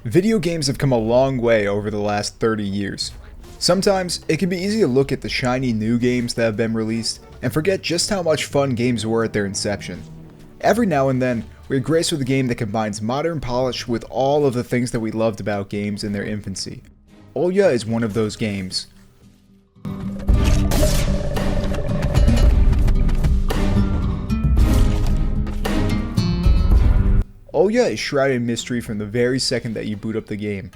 Video games have come a long way over the last 30 years. Sometimes, it can be easy to look at the shiny new games that have been released and forget just how much fun games were at their inception. Every now and then, we're graced with a game that combines modern polish with all of the things that we loved about games in their infancy. Olija is one of those games. Olija is shrouded in mystery from the very second that you boot up the game.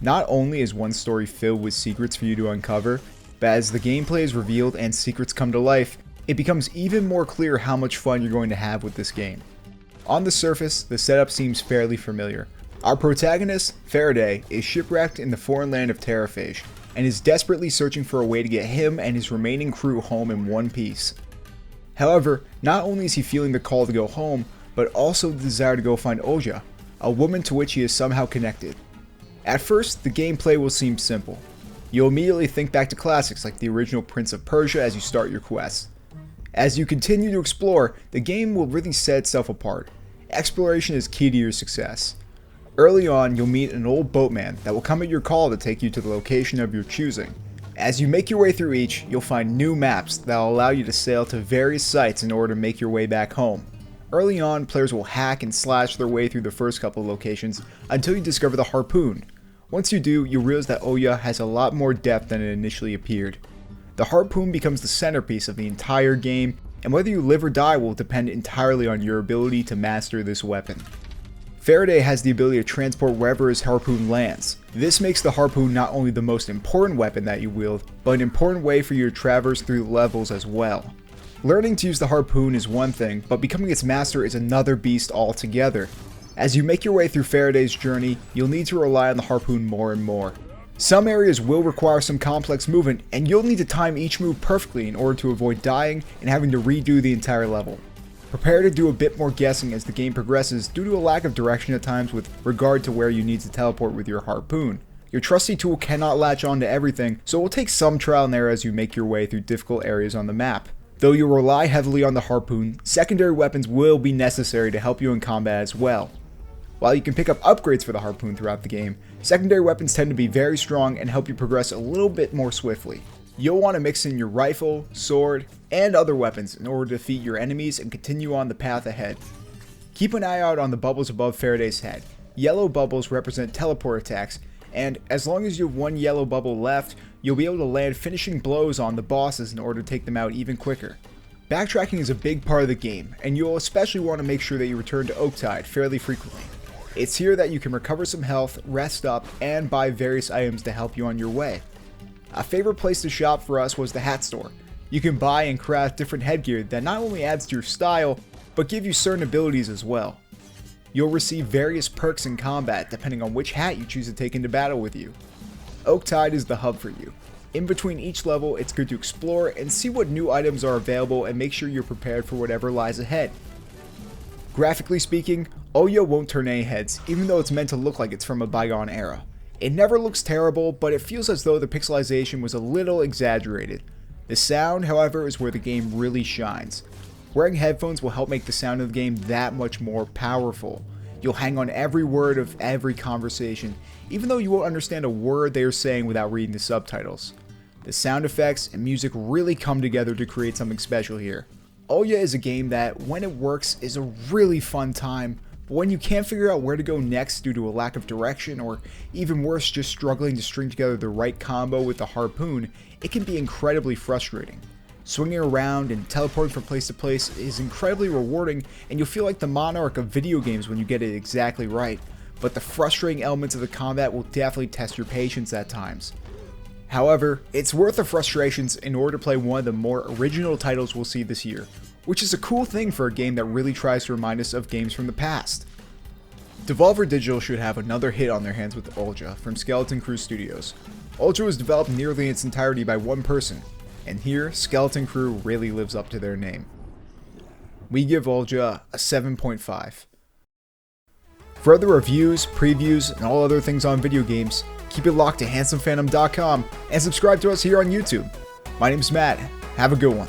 Not only is one story filled with secrets for you to uncover, but as the gameplay is revealed and secrets come to life, it becomes even more clear how much fun you're going to have with this game. On the surface, the setup seems fairly familiar. Our protagonist, Faraday, is shipwrecked in the foreign land of Terraphage, and is desperately searching for a way to get him and his remaining crew home in one piece. However, not only is he feeling the call to go home, but also the desire to go find Olija, a woman to which he is somehow connected. At first, the gameplay will seem simple. You'll immediately think back to classics like the original Prince of Persia as you start your quest. As you continue to explore, the game will really set itself apart. Exploration is key to your success. Early on, you'll meet an old boatman that will come at your call to take you to the location of your choosing. As you make your way through each, you'll find new maps that will allow you to sail to various sites in order to make your way back home. Early on, players will hack and slash their way through the first couple of locations until you discover the harpoon. Once you do, you'll realize that Olija has a lot more depth than it initially appeared. The harpoon becomes the centerpiece of the entire game, and whether you live or die will depend entirely on your ability to master this weapon. Faraday has the ability to transport wherever his harpoon lands. This makes the harpoon not only the most important weapon that you wield, but an important way for you to traverse through levels as well. Learning to use the harpoon is one thing, but becoming its master is another beast altogether. As you make your way through Faraday's journey, you'll need to rely on the harpoon more and more. Some areas will require some complex movement, and you'll need to time each move perfectly in order to avoid dying and having to redo the entire level. Prepare to do a bit more guessing as the game progresses due to a lack of direction at times with regard to where you need to teleport with your harpoon. Your trusty tool cannot latch on to everything, so it will take some trial and error as you make your way through difficult areas on the map. Though you rely heavily on the harpoon, secondary weapons will be necessary to help you in combat as well. While you can pick up upgrades for the harpoon throughout the game, secondary weapons tend to be very strong and help you progress a little bit more swiftly. You'll want to mix in your rifle, sword, and other weapons in order to defeat your enemies and continue on the path ahead. Keep an eye out on the bubbles above Faraday's head. Yellow bubbles represent teleport attacks, and as long as you have one yellow bubble left, you'll be able to land finishing blows on the bosses in order to take them out even quicker. Backtracking is a big part of the game, and you'll especially want to make sure that you return to Oaktide fairly frequently. It's here that you can recover some health, rest up, and buy various items to help you on your way. A favorite place to shop for us was the hat store. You can buy and craft different headgear that not only adds to your style, but give you certain abilities as well. You'll receive various perks in combat depending on which hat you choose to take into battle with you. Oaktide is the hub for you. In between each level, it's good to explore and see what new items are available and make sure you're prepared for whatever lies ahead. Graphically speaking, Olija won't turn any heads, even though it's meant to look like it's from a bygone era. It never looks terrible, but it feels as though the pixelization was a little exaggerated. The sound, however, is where the game really shines. Wearing headphones will help make the sound of the game that much more powerful. You'll hang on every word of every conversation, even though you won't understand a word they are saying without reading the subtitles. The sound effects and music really come together to create something special here. Olija is a game that, when it works, is a really fun time, but when you can't figure out where to go next due to a lack of direction, or even worse, just struggling to string together the right combo with the harpoon, it can be incredibly frustrating. Swinging around and teleporting from place to place is incredibly rewarding, and you'll feel like the monarch of video games when you get it exactly right, but the frustrating elements of the combat will definitely test your patience at times. However, it's worth the frustrations in order to play one of the more original titles we'll see this year, which is a cool thing for a game that really tries to remind us of games from the past. Devolver Digital should have another hit on their hands with Olija from Skeleton Crew Studios. Olija was developed nearly in its entirety by one person, and here, Skeleton Crew really lives up to their name. We give Olija a 7.5. For other reviews, previews, and all other things on video games, keep it locked to handsomephantom.com and subscribe to us here on YouTube. My name's Matt. Have a good one.